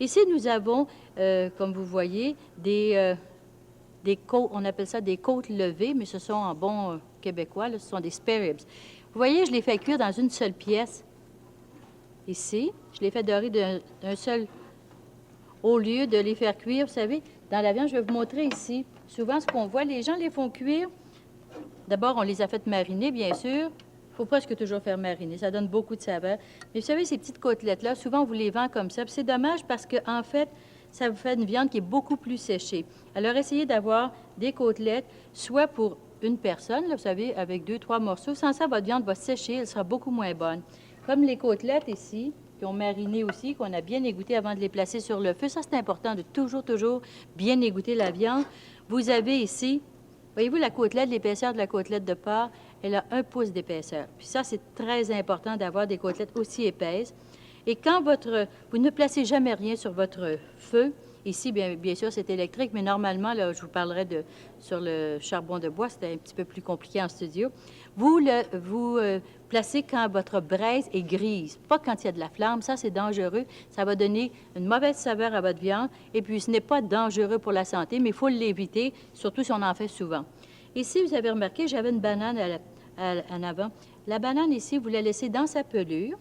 Ici, nous avons, comme vous voyez, des côtes, on appelle ça des côtes levées, mais ce sont en bon québécois, là, ce sont des spare ribs. Vous voyez, je les fais cuire dans une seule pièce. Ici, je les fais dorer d'un seul. Au lieu de les faire cuire, vous savez, dans la viande, je vais vous montrer ici. Souvent, ce qu'on voit, les gens les font cuire. D'abord, on les a fait mariner, bien sûr. Il faut presque toujours faire mariner. Ça donne beaucoup de saveur. Mais vous savez, ces petites côtelettes-là, souvent, on vous les vend comme ça. Puis c'est dommage parce qu'en fait, ça vous fait une viande qui est beaucoup plus séchée. Alors, essayez d'avoir des côtelettes, soit pour une personne, là, vous savez, avec 2, 3 morceaux. Sans ça, votre viande va sécher, elle sera beaucoup moins bonne. Comme les côtelettes ici, qui ont mariné aussi, qu'on a bien égouttées avant de les placer sur le feu. Ça, c'est important de toujours bien égoutter la viande. Vous avez ici, voyez-vous, la côtelette, l'épaisseur de la côtelette de porc, elle a 1 pouce d'épaisseur. Puis ça, c'est très important d'avoir des côtelettes aussi épaisses. Et quand vous ne placez jamais rien sur votre feu, ici, bien sûr, c'est électrique, mais normalement, là, je vous parlerai sur le charbon de bois, c'était un petit peu plus compliqué en studio. Vous placez quand votre braise est grise, pas quand il y a de la flamme. Ça, c'est dangereux. Ça va donner une mauvaise saveur à votre viande. Et puis, ce n'est pas dangereux pour la santé, mais il faut l'éviter, surtout si on en fait souvent. Ici, vous avez remarqué, j'avais une banane en avant. La banane ici, vous la laissez dans sa pelure,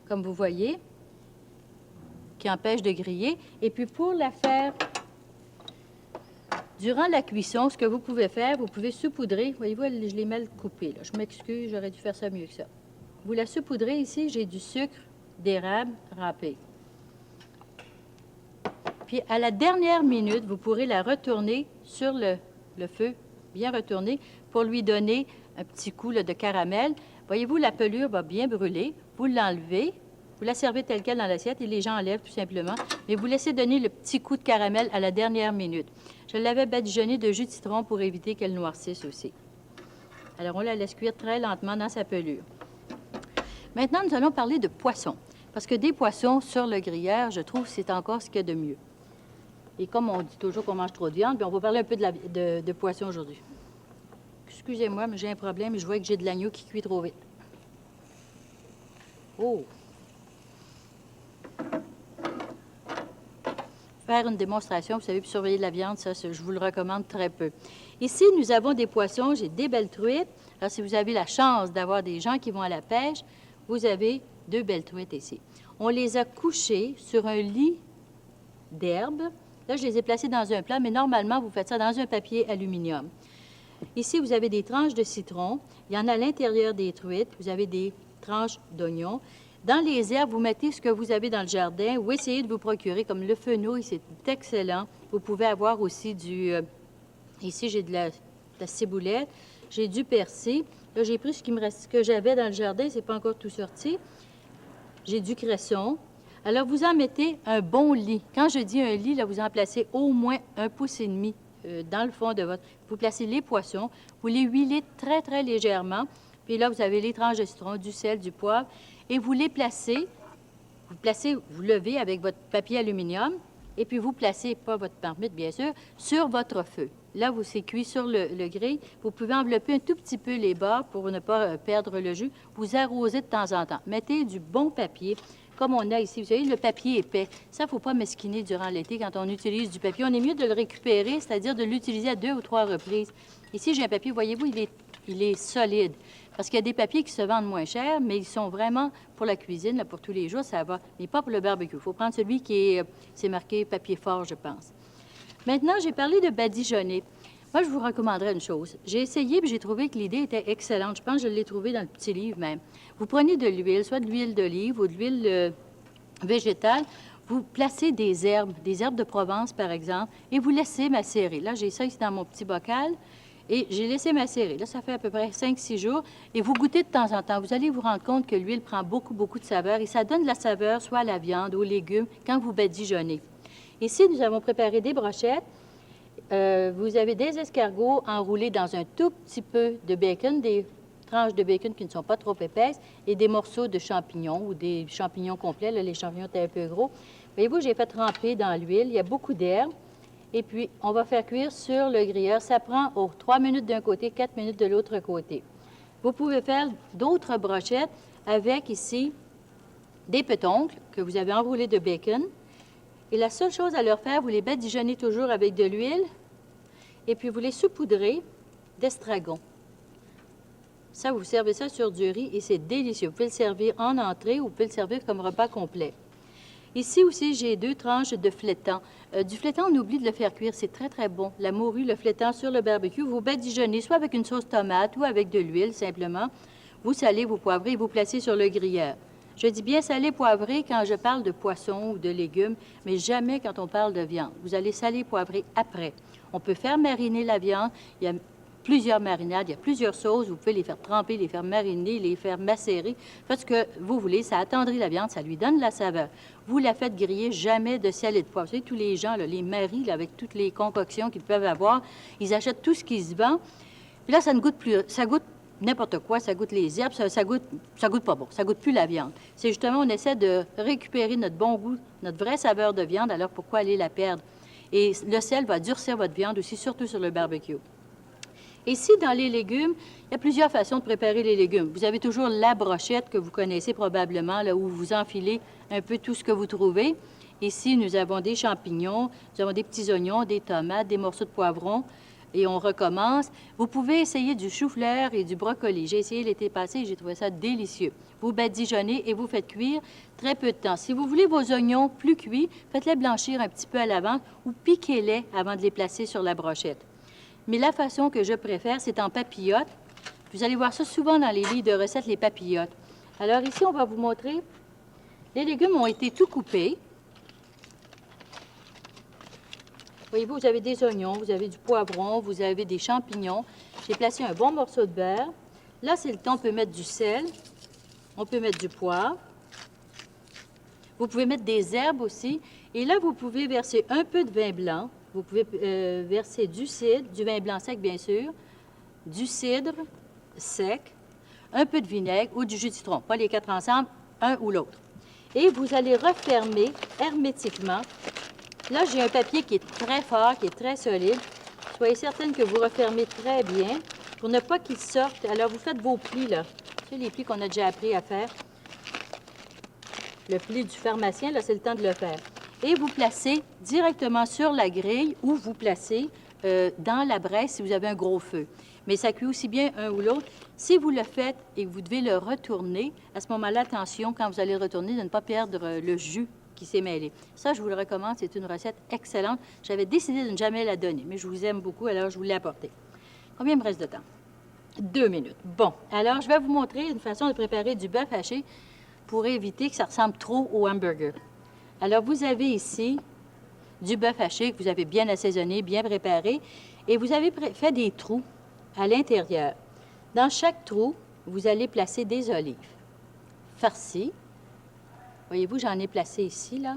comme vous voyez, qui empêche de griller. Et puis, pour la faire, durant la cuisson, ce que vous pouvez faire, vous pouvez saupoudrer. Voyez-vous, je l'ai mal coupée, là. Je m'excuse, j'aurais dû faire ça mieux que ça. Vous la saupoudrez ici, j'ai du sucre d'érable râpé. Puis, à la dernière minute, vous pourrez la retourner sur le feu, bien retourner, pour lui donner un petit coup là, de caramel. Voyez-vous, la pelure va bien brûler. Vous l'enlevez, vous la servez telle quelle dans l'assiette et les gens enlèvent tout simplement. Mais vous laissez donner le petit coup de caramel à la dernière minute. Je l'avais badigeonnée de jus de citron pour éviter qu'elle noircisse aussi. Alors, on la laisse cuire très lentement dans sa pelure. Maintenant, nous allons parler de poissons. Parce que des poissons sur le gruyère, je trouve que c'est encore ce qu'il y a de mieux. Et comme on dit toujours qu'on mange trop de viande, bien, on va parler un peu de poisson aujourd'hui. Excusez-moi, mais j'ai un problème. Je vois que j'ai de l'agneau qui cuit trop vite. Oh! Faire une démonstration, vous savez, puis surveiller la viande, ça, je vous le recommande très peu. Ici, nous avons des poissons. J'ai des belles truites. Alors, si vous avez la chance d'avoir des gens qui vont à la pêche, vous avez 2 belles truites ici. On les a couchées sur un lit d'herbe. Là, je les ai placées dans un plat, mais normalement, vous faites ça dans un papier aluminium. Ici, vous avez des tranches de citron. Il y en a à l'intérieur des truites. Vous avez des tranches d'oignons. Dans les herbes, vous mettez ce que vous avez dans le jardin ou essayez de vous procurer, comme le fenouil, c'est excellent. Vous pouvez avoir aussi ici, j'ai de la ciboulette, j'ai du persil. Là, j'ai pris ce qui me reste, ce que j'avais dans le jardin, c'est pas encore tout sorti. J'ai du cresson. Alors, vous en mettez un bon lit. Quand je dis un lit, là, vous en placez au moins 1,5 pouces dans le fond de votre... Vous placez les poissons, vous les huilez très légèrement. Puis là, vous avez les tranches de citron, du sel, du poivre. Et vous les placez, vous levez avec votre papier aluminium, et puis vous placez, pas votre marmite bien sûr, sur votre feu. Là, c'est cuit sur le grill. Vous pouvez envelopper un tout petit peu les bords pour ne pas perdre le jus. Vous arrosez de temps en temps. Mettez du bon papier, comme on a ici. Vous savez, le papier épais. Ça, il ne faut pas mesquiner durant l'été quand on utilise du papier. On est mieux de le récupérer, c'est-à-dire de l'utiliser à 2 ou 3 reprises. Ici, j'ai un papier, voyez-vous, il est solide. Parce qu'il y a des papiers qui se vendent moins cher, mais ils sont vraiment pour la cuisine, là, pour tous les jours, ça va. Mais pas pour le barbecue. Il faut prendre celui c'est marqué papier fort, je pense. Maintenant, j'ai parlé de badigeonner. Moi, je vous recommanderais une chose. J'ai essayé, puis j'ai trouvé que l'idée était excellente. Je pense que je l'ai trouvée dans le petit livre même. Vous prenez de l'huile, soit de l'huile d'olive ou de l'huile végétale. Vous placez des herbes de Provence, par exemple, et vous laissez macérer. Là, j'ai ça ici dans mon petit bocal. Et j'ai laissé macérer. Là, ça fait à peu près 5-6 jours. Et vous goûtez de temps en temps. Vous allez vous rendre compte que l'huile prend beaucoup de saveur. Et ça donne de la saveur soit à la viande, aux légumes, quand vous badigeonnez. Ici, nous avons préparé des brochettes. Vous avez des escargots enroulés dans un tout petit peu de bacon, des tranches de bacon qui ne sont pas trop épaisses, et des morceaux de champignons ou des champignons complets. Là, les champignons étaient un peu gros. Voyez-vous, j'ai fait tremper dans l'huile. Il y a beaucoup d'herbes. Et puis, on va faire cuire sur le grilleur. Ça prend 3 minutes d'un côté, 4 minutes de l'autre côté. Vous pouvez faire d'autres brochettes avec ici des pétoncles que vous avez enroulés de bacon. Et la seule chose à leur faire, vous les badigeonnez toujours avec de l'huile et puis vous les saupoudrez d'estragon. Ça, vous servez ça sur du riz et c'est délicieux. Vous pouvez le servir en entrée ou vous pouvez le servir comme repas complet. Ici aussi, j'ai 2 tranches de flétan. Du flétan, on oublie de le faire cuire, c'est très, très bon. La morue, le flétan sur le barbecue, vous badigeonnez soit avec une sauce tomate ou avec de l'huile, simplement. Vous salez, vous poivrez et vous placez sur le grilleur. Je dis bien salé, poivré quand je parle de poisson ou de légumes, mais jamais quand on parle de viande. Vous allez saler, poivrer après. On peut faire mariner la viande. Il y a plusieurs marinades, il y a plusieurs sauces. Vous pouvez les faire tremper, les faire mariner, les faire macérer. Faites ce que vous voulez. Ça attendrit la viande, ça lui donne de la saveur. Vous la faites griller, jamais de sel et de poivre. Vous savez, tous les gens, là, les maris, là, avec toutes les concoctions qu'ils peuvent avoir, ils achètent tout ce qui se vend. Puis là, ça ne goûte plus. Ça goûte n'importe quoi, ça goûte les herbes, ça goûte pas bon, ça goûte plus la viande. C'est justement, on essaie de récupérer notre bon goût, notre vraie saveur de viande, alors pourquoi aller la perdre? Et le sel va durcir votre viande aussi, surtout sur le barbecue. Ici, dans les légumes, il y a plusieurs façons de préparer les légumes. Vous avez toujours la brochette que vous connaissez probablement, là où vous enfilez un peu tout ce que vous trouvez. Ici, nous avons des champignons, nous avons des petits oignons, des tomates, des morceaux de poivrons. Et on recommence. Vous pouvez essayer du chou-fleur et du brocoli. J'ai essayé l'été passé et j'ai trouvé ça délicieux. Vous badigeonnez et vous faites cuire très peu de temps. Si vous voulez vos oignons plus cuits, faites-les blanchir un petit peu à l'avance ou piquez-les avant de les placer sur la brochette. Mais la façon que je préfère, c'est en papillote. Vous allez voir ça souvent dans les livres de recettes, les papillotes. Alors ici, on va vous montrer. Les légumes ont été tout coupés. Voyez-vous, vous avez des oignons, vous avez du poivron, vous avez des champignons. J'ai placé un bon morceau de beurre. Là, c'est le temps, on peut mettre du sel, on peut mettre du poivre. Vous pouvez mettre des herbes aussi. Et là, vous pouvez verser un peu de vin blanc. Vous pouvez verser du cidre, du vin blanc sec, bien sûr, du cidre sec, un peu de vinaigre ou du jus de citron. Pas les 4 ensemble, un ou l'autre. Et vous allez refermer hermétiquement. Là, j'ai un papier qui est très fort, qui est très solide. Soyez certaine que vous refermez très bien pour ne pas qu'il sorte. Alors, vous faites vos plis, là. C'est les plis qu'on a déjà appris à faire. Le pli du pharmacien, là, c'est le temps de le faire. Et vous placez directement sur la grille ou vous placez dans la braise si vous avez un gros feu. Mais ça cuit aussi bien un ou l'autre. Si vous le faites et que vous devez le retourner, à ce moment-là, attention, quand vous allez le retourner, de ne pas perdre le jus qui s'est mêlé. Ça, je vous le recommande, c'est une recette excellente. J'avais décidé de ne jamais la donner, mais je vous aime beaucoup, alors je vous l'ai apportée. Combien il me reste de temps? 2 minutes. Bon, alors je vais vous montrer une façon de préparer du bœuf haché pour éviter que ça ressemble trop au hamburger. Alors, vous avez ici du bœuf haché que vous avez bien assaisonné, bien préparé, et vous avez fait des trous à l'intérieur. Dans chaque trou, vous allez placer des olives farcies. Voyez-vous, j'en ai placé ici, là.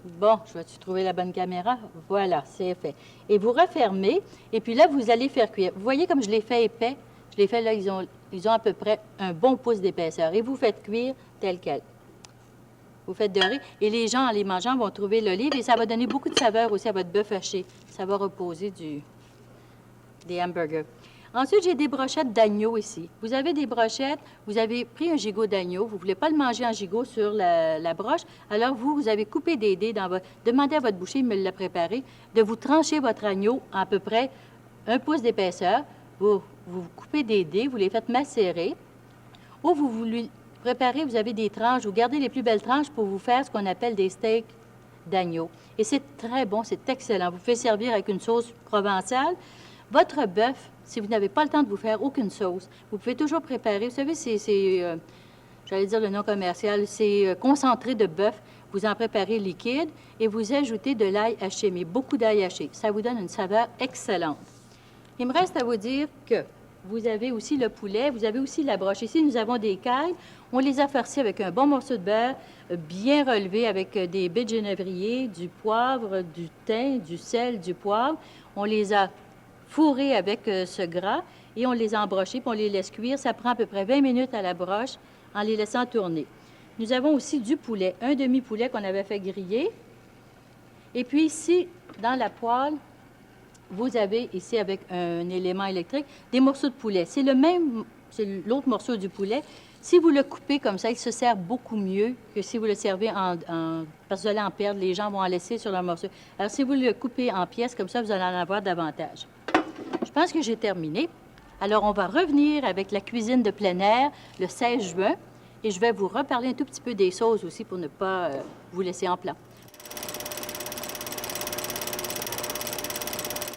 Bon, je vais-tu trouver la bonne caméra? Voilà, c'est fait. Et vous refermez, et puis là, vous allez faire cuire. Vous voyez comme je l'ai fait épais? Je l'ai fait là, ils ont à peu près un bon pouce d'épaisseur. Et vous faites cuire tel quel. Vous faites dorer, et les gens, en les mangeant, vont trouver l'olive, et ça va donner beaucoup de saveur aussi à votre bœuf haché. Ça va reposer des hamburgers. Ensuite, j'ai des brochettes d'agneau ici. Vous avez des brochettes, vous avez pris un gigot d'agneau, vous ne voulez pas le manger en gigot sur la broche, alors vous avez coupé des dés dans votre... Demandez à votre boucher, il me l'a préparé, de vous trancher votre agneau à peu près 1 pouce d'épaisseur. Vous coupez des dés, vous les faites macérer, ou vous lui préparez, vous avez des tranches, vous gardez les plus belles tranches pour vous faire ce qu'on appelle des steaks d'agneau. Et c'est très bon, c'est excellent. Vous pouvez servir avec une sauce provençale. Votre bœuf, si vous n'avez pas le temps de vous faire aucune sauce, vous pouvez toujours préparer, vous savez, j'allais dire le nom commercial, c'est concentré de bœuf. Vous en préparez liquide et vous ajoutez de l'ail haché, mais beaucoup d'ail haché. Ça vous donne une saveur excellente. Il me reste à vous dire que vous avez aussi le poulet, vous avez aussi la broche. Ici, nous avons des cailles. On les a farcis avec un bon morceau de beurre, bien relevé avec des baies de genévrier, du poivre, du thym, du sel, du poivre. On les a fourrés avec ce gras et on les a embrochés puis on les laisse cuire. Ça prend à peu près 20 minutes à la broche en les laissant tourner. Nous avons aussi du poulet, un demi-poulet qu'on avait fait griller. Et puis ici, dans la poêle, vous avez ici avec un élément électrique des morceaux de poulet. C'est le même c'est l'autre morceau du poulet. Si vous le coupez comme ça, il se sert beaucoup mieux que si vous le servez parce que vous allez en perdre, les gens vont en laisser sur leur morceau. Alors, si vous le coupez en pièces comme ça, vous allez en avoir davantage. Je pense que j'ai terminé. Alors, on va revenir avec la cuisine de plein air le 16 juin et je vais vous reparler un tout petit peu des sauces aussi pour ne pas vous laisser en plan.